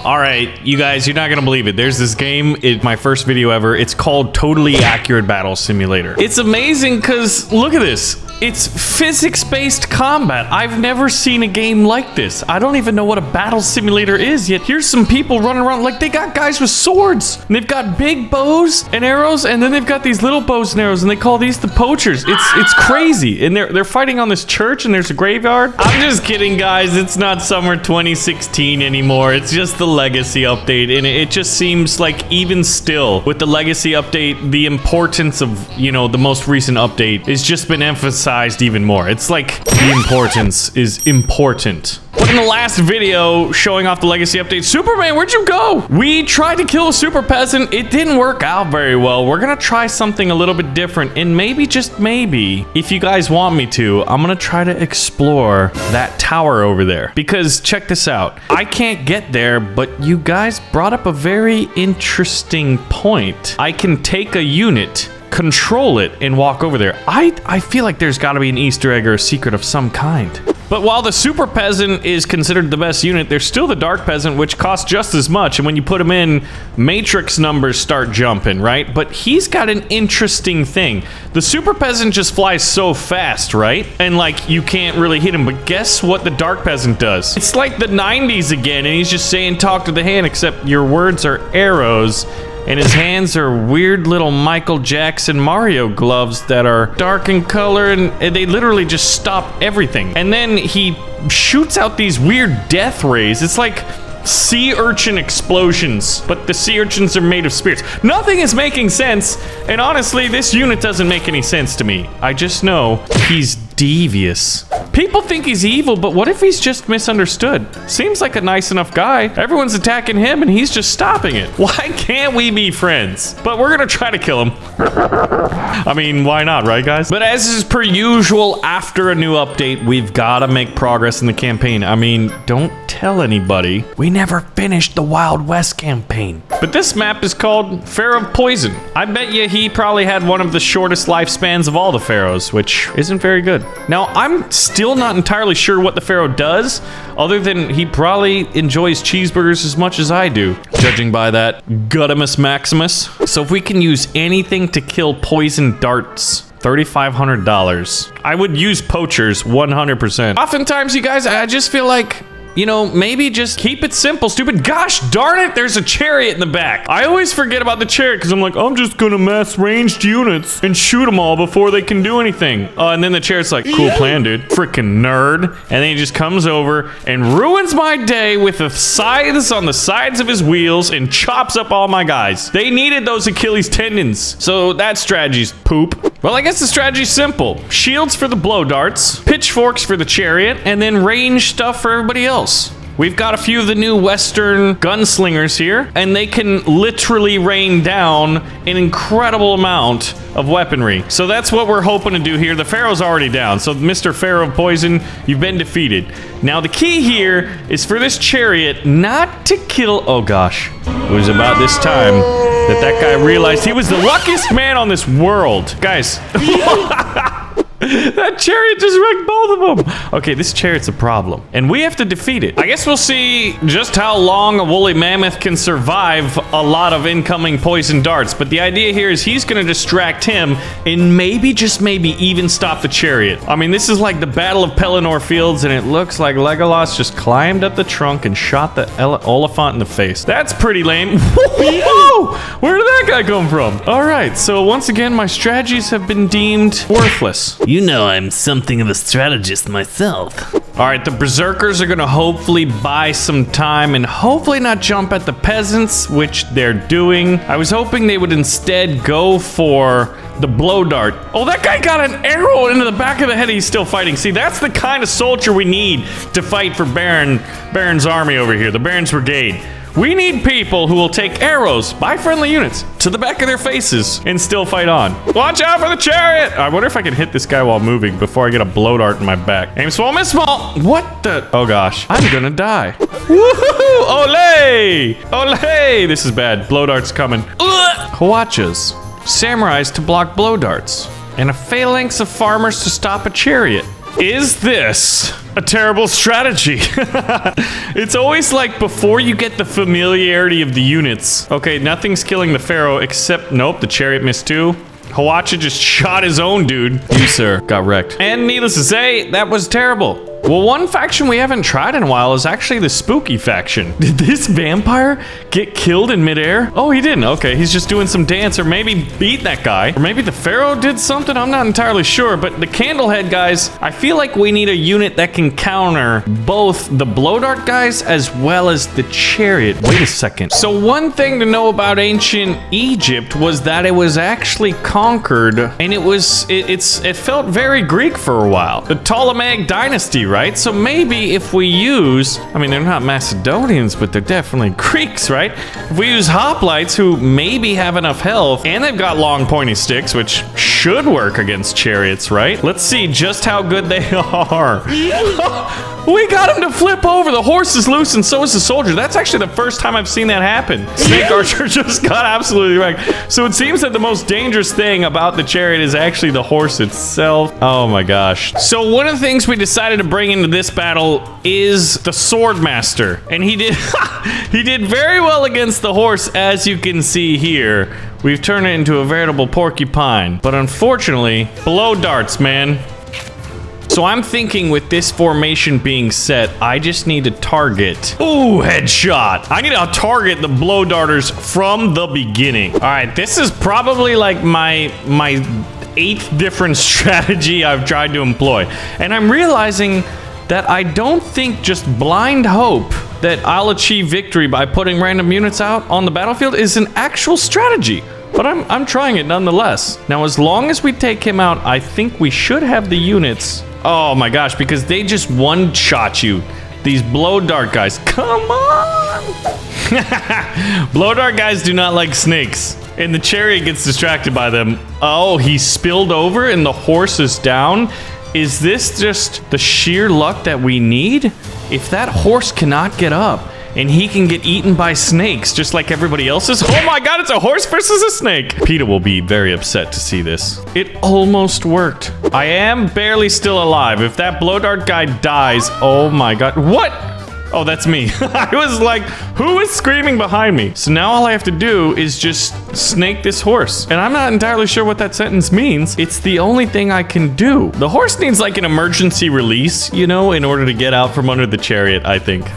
All right, you guys, you're not gonna believe it. There's this game, it's my first video ever. It's called Totally Accurate Battle Simulator. It's amazing because look at this. It's physics-based combat. I've never seen a game like this. I don't even know what a battle simulator is yet. Here's some people running around like they got guys with swords. And they've got big bows and arrows, and then they've got these little bows and arrows, and they call these the poachers. It's crazy. And they're fighting on this church, and there's a graveyard. I'm just kidding, guys. It's not summer 2016 anymore. It's just the Legacy update, and it just seems like even still with the Legacy update, the importance of, you know, the most recent update has just been emphasized even more. It's like the importance is important. But in the last video showing off the Legacy update, Superman, where'd you go? We tried to kill a super peasant. It didn't work out very well. We're gonna try something a little bit different, and maybe, just maybe, if you guys want me to, I'm gonna try to explore that tower over there. Because check this out. I can't get there, but you guys brought up a very interesting point. I can take a unit, control it, and walk over there. I feel like there's got to be an Easter egg or a secret of some kind. But while the super peasant is considered the best unit, there's still the dark peasant, which costs just as much. And when you put him in, matrix numbers start jumping, right? But he's got an interesting thing. The super peasant just flies so fast, right? And like, you can't really hit him. But guess what the dark peasant does? It's like the 90s again, and he's just saying talk to the hand, except your words are arrows. And his hands are weird little Michael Jackson Mario gloves that are dark in color, and they literally just stop everything. And then he shoots out these weird death rays. It's like sea urchin explosions, but the sea urchins are made of spirits. Nothing is making sense, and honestly, this unit doesn't make any sense to me. I just know he's devious. People think he's evil, but what if he's just misunderstood? Seems like a nice enough guy. Everyone's attacking him, and he's just stopping it. Why can't we be friends? But we're gonna try to kill him. I mean, why not, right, guys? But as is per usual, after a new update, we've gotta make progress in the campaign. I mean, don't tell anybody. We never finished the Wild West campaign. But this map is called Pharaoh of Poison. I bet you he probably had one of the shortest lifespans of all the pharaohs, which isn't very good. Now, I'm still not entirely sure what the pharaoh does, other than he probably enjoys cheeseburgers as much as I do, judging by that Guttimus Maximus. So if we can use anything to kill poison darts, $3,500. I would use poachers 100%. Oftentimes, you guys, I just feel like, you know, maybe just keep it simple, stupid. Gosh darn it, there's a chariot in the back. I always forget about the chariot because I'm like, I'm just gonna mass ranged units and shoot them all before they can do anything. And then the chariot's like, cool plan, dude. Freaking nerd. And then he just comes over and ruins my day with the scythes on the sides of his wheels and chops up all my guys. They needed those Achilles tendons. So that strategy's poop. Well, I guess the strategy's simple. Shields for the blow darts, pitchforks for the chariot, and then range stuff for everybody else. We've got a few of the new Western gunslingers here, and they can literally rain down an incredible amount of weaponry. So that's what we're hoping to do here. The Pharaoh's already down, so Mr. Pharaoh of Poison, you've been defeated. Now the key here is for this chariot not to kill... Oh gosh, it was about this time that guy realized he was the luckiest man on this world. Guys. That chariot just wrecked both of them. Okay, this chariot's a problem, and we have to defeat it. I guess we'll see just how long a woolly mammoth can survive a lot of incoming poison darts, but the idea here is he's gonna distract him and maybe, just maybe, even stop the chariot. I mean, this is like the Battle of Pelennor Fields, and it looks like Legolas just climbed up the trunk and shot the Oliphant in the face. That's pretty lame. Whoa! Where did that guy come from? All right, so once again, my strategies have been deemed worthless. You know I'm something of a strategist myself. All right, the berserkers are gonna hopefully buy some time and hopefully not jump at the peasants, which they're doing. I was hoping they would instead go for the blow dart. Oh, that guy got an arrow into the back of the head. He's still fighting. See, that's the kind of soldier we need to fight for Baron's army over here, the Baron's brigade. We need people who will take arrows by friendly units to the back of their faces and still fight on. Watch out for the chariot! I wonder if I can hit this guy while moving before I get a blow dart in my back. Aim small, miss small! What the? Oh gosh, I'm gonna die. Woohoo! Ole! Ole! This is bad. Blow darts coming. Hawachas. Samurais to block blow darts. And a phalanx of farmers to stop a chariot. Is this a terrible strategy? It's always like before you get the familiarity of the units. Okay, nothing's killing the pharaoh except, nope, the chariot missed too. Hawacha just shot his own dude. You, sir, got wrecked. And needless to say, that was terrible. Well, one faction we haven't tried in a while is actually the spooky faction. Did this vampire get killed in midair? Oh, he didn't. Okay, he's just doing some dance or maybe beat that guy. Or maybe the pharaoh did something. I'm not entirely sure. But the Candlehead guys, I feel like we need a unit that can counter both the blow dart guys as well as the chariot. Wait a second. So one thing to know about ancient Egypt was that it was actually conquered, and it felt very Greek for a while. The Ptolemaic dynasty, right? So maybe if we use, I mean, they're not Macedonians, but they're definitely Greeks, right? If we use hoplites who maybe have enough health and they've got long pointy sticks, which should work against chariots, right? Let's see just how good they are. We got him to flip over. The horse is loose and so is the soldier. That's actually the first time I've seen that happen. Snake Archer just got absolutely wrecked. So it seems that the most dangerous thing about the chariot is actually the horse itself. Oh my gosh. So one of the things we decided to bring into this battle is the sword master. And he did he did very well against the horse, as you can see here. We've turned it into a veritable porcupine. But unfortunately, blow darts, man. So I'm thinking with this formation being set, I just need to target. Ooh, headshot. I need to target the blow darters from the beginning. All right, this is probably like my 8th different strategy I've tried to employ. And I'm realizing that I don't think just blind hope that I'll achieve victory by putting random units out on the battlefield is an actual strategy. But I'm trying it nonetheless. Now, as long as we take him out, I think we should have the units. Oh my gosh, because they just one-shot you. These blow dart guys. Come on! Blow dart guys do not like snakes. And the chariot gets distracted by them. Oh, he spilled over and the horse is down. Is this just the sheer luck that we need? If that horse cannot get up, and he can get eaten by snakes just like everybody else's. Oh my god, it's a horse versus a snake. PETA will be very upset to see this. It almost worked. I am barely still alive. If that blow dart guy dies, oh my god. What? Oh, that's me. I was like, who is screaming behind me? So now all I have to do is just snake this horse. And I'm not entirely sure what that sentence means. It's the only thing I can do. The horse needs like an emergency release, you know, in order to get out from under the chariot, I think.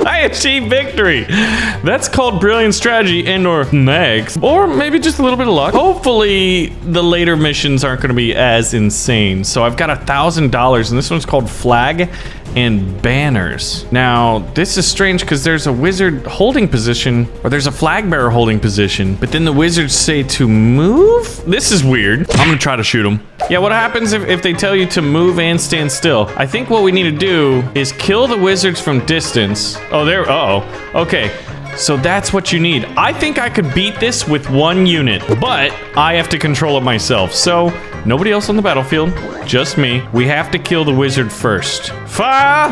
I achieved victory. That's called brilliant strategy and or next. Or maybe just a little bit of luck. Hopefully the later missions aren't going to be as insane. So I've got $1,000 and this one's called Flag and Banners. Now, this is strange because there's a wizard holding position, or there's a flag bearer holding position, but then the wizards say to move? This is weird. I'm gonna try to shoot them. Yeah, what happens if they tell you to move and stand still? I think what we need to do is kill the wizards from distance. Oh, there, uh-oh. Okay, so that's what you need. I think I could beat this with one unit, but I have to control it myself. So, nobody else on the battlefield, just me. We have to kill the wizard first. Fire!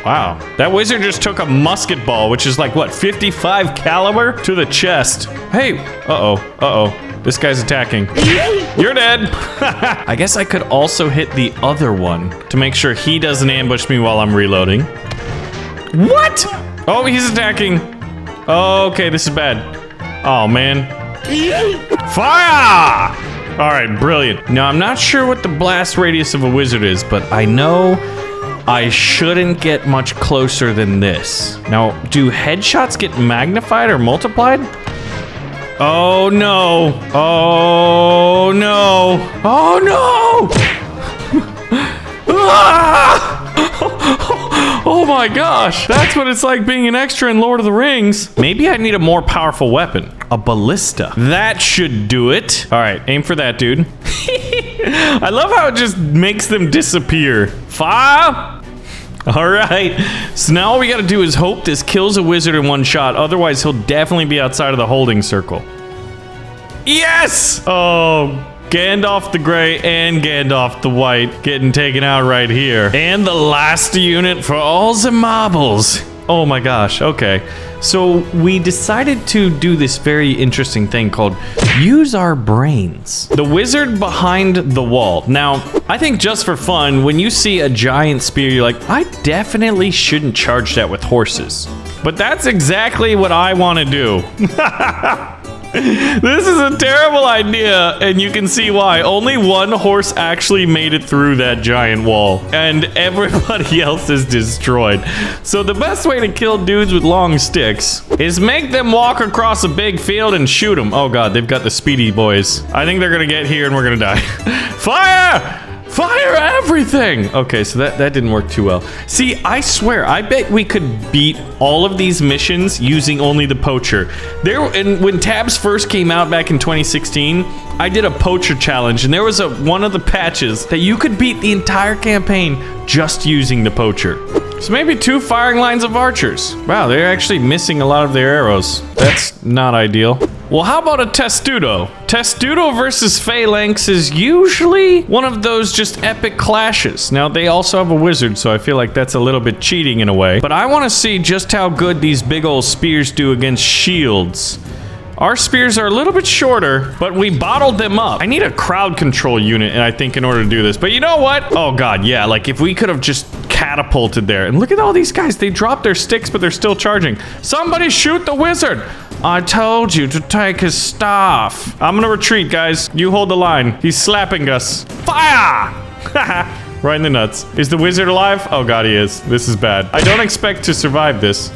Wow, that wizard just took a musket ball, which is like, what, 55 caliber to the chest. Hey, uh-oh. This guy's attacking. You're dead. I guess I could also hit the other one to make sure he doesn't ambush me while I'm reloading. What? Oh, he's attacking. Okay, this is bad. Oh, man. Fire! All right, brilliant. Now, I'm not sure what the blast radius of a wizard is, but I know I shouldn't get much closer than this. Now, do headshots get magnified or multiplied? Oh, no. Oh, no. Oh, no! Ah! Oh my gosh, that's what it's like being an extra in Lord of the Rings. Maybe I need a more powerful weapon. A ballista. That should do it. All right, aim for that, dude. I love how it just makes them disappear. Fire! All right, so now all we gotta do is hope this kills a wizard in one shot. Otherwise, he'll definitely be outside of the holding circle. Yes! Oh, Gandalf the Grey and Gandalf the White getting taken out right here. And the last unit for all the marbles Oh my gosh, okay. So we decided to do this very interesting thing called use our brains. The wizard behind the wall. Now, I think just for fun, when you see a giant spear, you're like, I definitely shouldn't charge that with horses. But that's exactly what I want to do. This is a terrible idea, and you can see why. Only one horse actually made it through that giant wall, and everybody else is destroyed. So the best way to kill dudes with long sticks is make them walk across a big field and shoot them. Oh god, they've got the speedy boys. I think they're gonna get here and we're gonna die. Fire! Fire everything! Okay, so that didn't work too well. See, I swear, I bet we could beat all of these missions using only the poacher. And when tabs first came out back in 2016, I did a poacher challenge, and there was one of the patches that you could beat the entire campaign just using the poacher. So maybe 2 firing lines of archers. Wow, they're actually missing a lot of their arrows. That's not ideal. Well, how about a testudo? Testudo versus phalanx is usually one of those just epic clashes. Now, they also have a wizard, so I feel like that's a little bit cheating in a way. But I want to see just how good these big old spears do against shields. Our spears are a little bit shorter, but we bottled them up. I need a crowd control unit, I think, in order to do this. But you know what? Oh god, yeah, like if we could have just catapulted there. And look at all these guys. They dropped their sticks, but they're still charging. Somebody shoot the wizard. I told you to take his staff. I'm gonna retreat, guys. You hold the line. He's slapping us. Fire! Right in the nuts. Is the wizard alive? Oh god, he is. This is bad. I don't expect to survive this.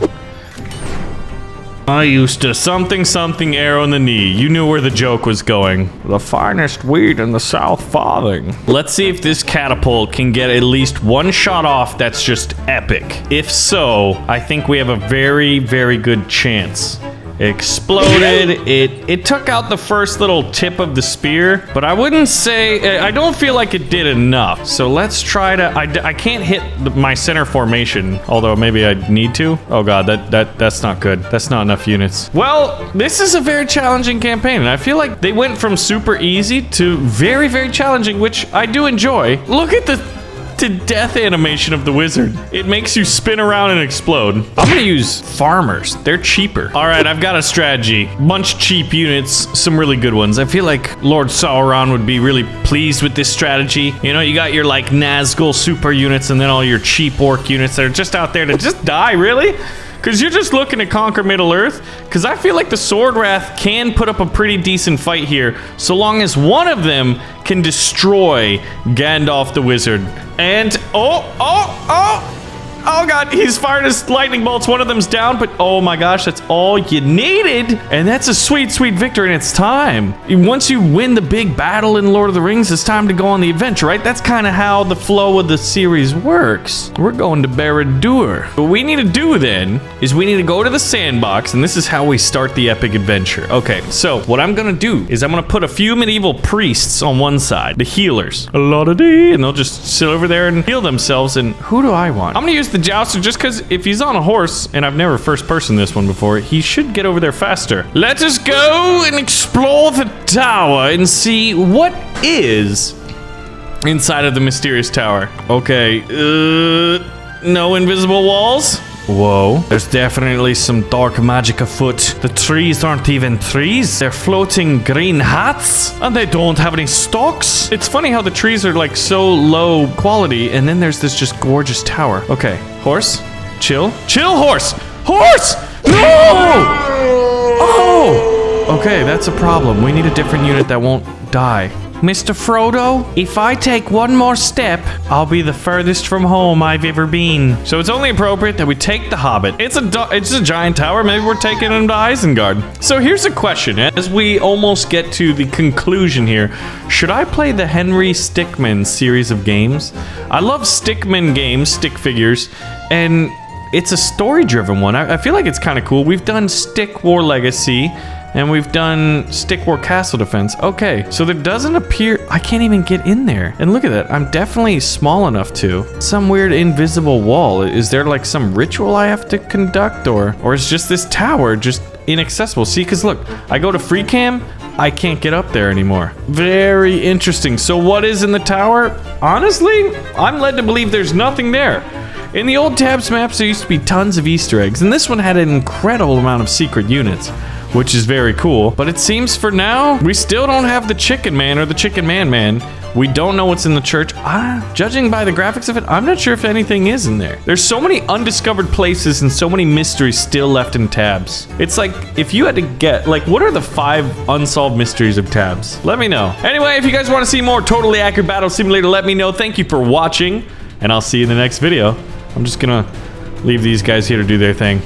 I used to something arrow in the knee. You knew where the joke was going. The finest wheat in the South Farthing. Let's see if this catapult can get at least one shot off that's just epic. If so, I think we have a very, very good chance. Exploded. It took out the first little tip of the spear, but I wouldn't say, I don't feel like it did enough. So let's try to, I can't hit my center formation, although maybe I need to. Oh god, that's not good. That's not enough units. Well, this is a very challenging campaign, and I feel like they went from super easy to very, very challenging, which I do enjoy. Look at the death animation of the wizard. It makes you spin around and explode. I'm gonna use farmers. They're cheaper. All right, I've got a strategy. Bunch cheap units, some really good ones. I feel like Lord Sauron would be really pleased with this strategy. You know, you got your like Nazgul super units and then all your cheap orc units that are just out there to just die, really? Because you're just looking to conquer Middle-earth. Because I feel like the Sword Wrath can put up a pretty decent fight here, so long as one of them can destroy Gandalf the Wizard. And, oh god, he's fired his lightning bolts. One of them's down, but oh my gosh, that's all you needed. And that's a sweet, sweet victory, and it's time. Once you win the big battle in Lord of the Rings, it's time to go on the adventure, right? That's kind of how the flow of the series works. We're going to Barad-dûr. What we need to do then is we need to go to the sandbox, and this is how we start the epic adventure. Okay, so what I'm gonna do is I'm gonna put a few medieval priests on one side, the healers. A lot of D, and they'll just sit over there and heal themselves. And who do I want? I'm gonna use the jouster just because if he's on a horse, and I've never first person this one before, he should get over there faster. Let us go and explore the tower and see what is inside of the mysterious tower. Okay, no invisible walls. Whoa, there's definitely some dark magic afoot. The trees aren't even trees. They're floating green hats, and they don't have any stalks. It's funny how the trees are like so low quality, and then there's this just gorgeous tower. Okay, horse, chill. Chill, horse! Horse! No! Oh! Okay, that's a problem. We need a different unit that won't die. Mr. Frodo, if I take one more step, I'll be the furthest from home I've ever been. So it's only appropriate that we take the Hobbit. It's a giant tower. Maybe we're taking him to Isengard. So here's a question. As we almost get to the conclusion here, should I play the Henry Stickmin series of games? I love Stickmin games, stick figures, and it's a story-driven one. I feel like it's kind of cool. We've done Stick War Legacy, and we've done Stick War Castle Defense. Okay, so there doesn't appear... I can't even get in there. And look at that. I'm definitely small enough to. Some weird invisible wall. Is there like some ritual I have to conduct? Or is just this tower just inaccessible? See, because look, I go to free cam, I can't get up there anymore. Very interesting. So what is in the tower? Honestly, I'm led to believe there's nothing there. In the old tabs maps, there used to be tons of Easter eggs, and this one had an incredible amount of secret units, which is very cool. But it seems for now, we still don't have the Chicken Man or the Chicken Man. We don't know what's in the church. Judging by the graphics of it, I'm not sure if anything is in there. There's so many undiscovered places and so many mysteries still left in tabs. It's like, if you had to get, like, what are the 5 unsolved mysteries of tabs? Let me know. Anyway, if you guys want to see more Totally Accurate Battle Simulator, let me know. Thank you for watching, and I'll see you in the next video. I'm just gonna leave these guys here to do their thing.